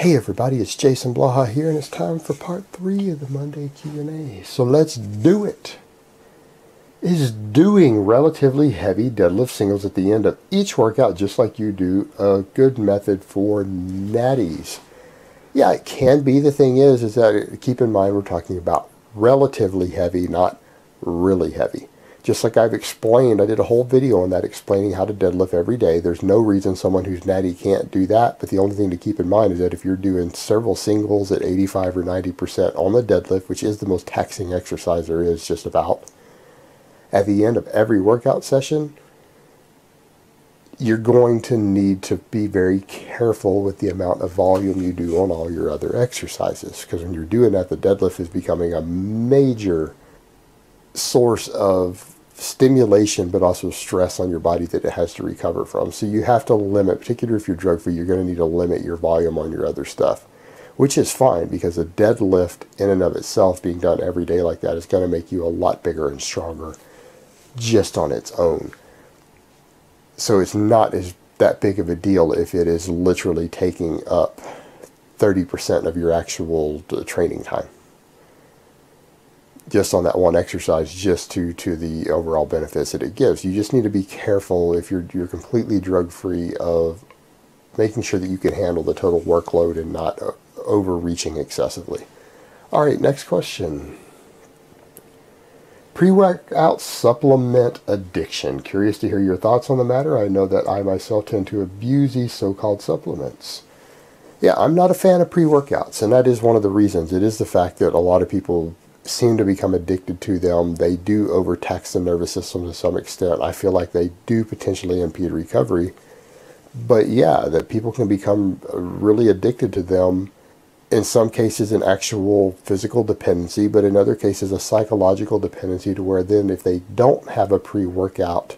Hey everybody, it's Jason Blaha here, and it's time for part 3 of the Monday Q&A. So let's do it. Is doing relatively heavy deadlift singles at the end of each workout, just like you do, a good method for natties? Yeah, it can be. The thing is that keep in mind we're talking about relatively heavy, not really heavy. Just like I've explained, I did a whole video on that explaining how to deadlift every day. There's no reason someone who's natty can't do that, but the only thing to keep in mind is that if you're doing several singles at 85 or 90% on the deadlift, which is the most taxing exercise there is just about, at the end of every workout session, you're going to need to be very careful with the amount of volume you do on all your other exercises, because when you're doing that, the deadlift is becoming a major source of stimulation but also stress on your body that it has to recover from. So you have to limit, particularly if you're drug free, you're going to need to limit your volume on your other stuff, which is fine because a deadlift in and of itself being done every day like that is going to make you a lot bigger and stronger just on its own. So it's not as that big of a deal if it is literally taking up 30% of your actual training time just on that one exercise, just to the overall benefits that it gives. You just need to be careful if you're completely drug-free of making sure that you can handle the total workload and not overreaching excessively. All right, next question. Pre-workout supplement addiction. Curious to hear your thoughts on the matter. I know that I myself tend to abuse these so-called supplements. Yeah, I'm not a fan of pre-workouts, and that is one of the reasons. It is the fact that a lot of people seem to become addicted to them. They do overtax the nervous system to some extent. I feel like they do potentially impede recovery. But yeah, that people can become really addicted to them. In some cases an actual physical dependency, but in other cases a psychological dependency, to where then if they don't have a pre-workout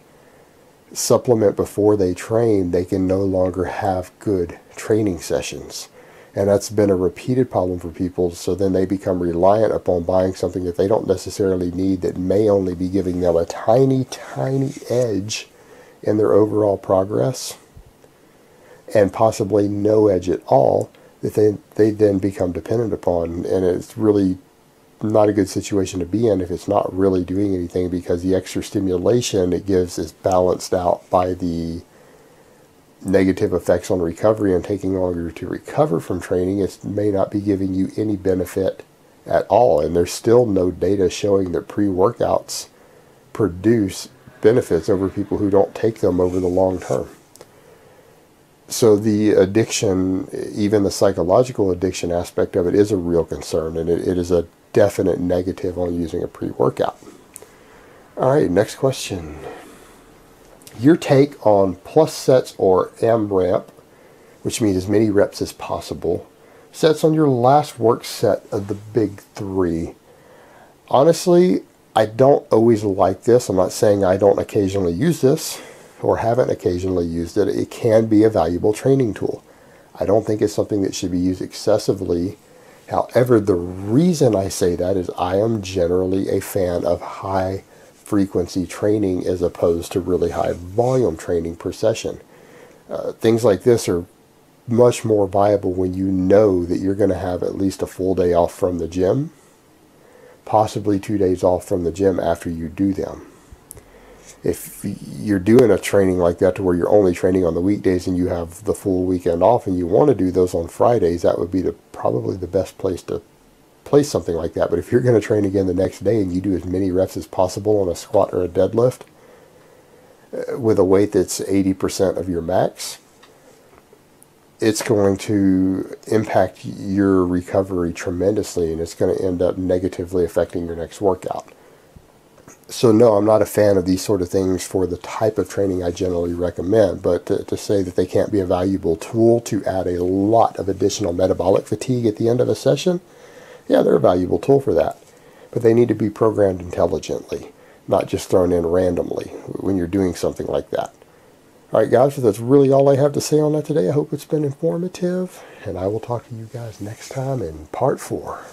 supplement before they train, they can no longer have good training sessions. And that's been a repeated problem for people. So then they become reliant upon buying something that they don't necessarily need, that may only be giving them a tiny, tiny edge in their overall progress, and possibly no edge at all, that they then become dependent upon. And it's really not a good situation to be in if it's not really doing anything, because the extra stimulation it gives is balanced out by the negative effects on recovery, and taking longer to recover from training. It may not be giving you any benefit at all, and there's still no data showing that pre-workouts produce benefits over people who don't take them over the long term. So the addiction, even the psychological addiction aspect of it, is a real concern, and it is a definite negative on using a pre-workout. All right, next question. Your take on plus sets or Amrep, which means as many reps as possible, sets on your last work set of the big 3. Honestly, I don't always like this. I'm not saying I don't occasionally use this or haven't occasionally used it. It can be a valuable training tool. I don't think it's something that should be used excessively. However, the reason I say that is I am generally a fan of high frequency training as opposed to really high volume training per session. Things like this are much more viable when you know that you're going to have at least a full day off from the gym, possibly 2 days off from the gym after you do them. If you're doing a training like that to where you're only training on the weekdays and you have the full weekend off and you want to do those on Fridays, that would be probably the best place to place something like that. But if you're going to train again the next day and you do as many reps as possible on a squat or a deadlift with a weight that's 80% of your max, it's going to impact your recovery tremendously, and it's going to end up negatively affecting your next workout. So no, I'm not a fan of these sort of things for the type of training I generally recommend, but to say that they can't be a valuable tool to add a lot of additional metabolic fatigue at the end of a session, yeah, they're a valuable tool for that. But they need to be programmed intelligently, not just thrown in randomly when you're doing something like that. All right, guys, so that's really all I have to say on that today. I hope it's been informative, and I will talk to you guys next time in part 4.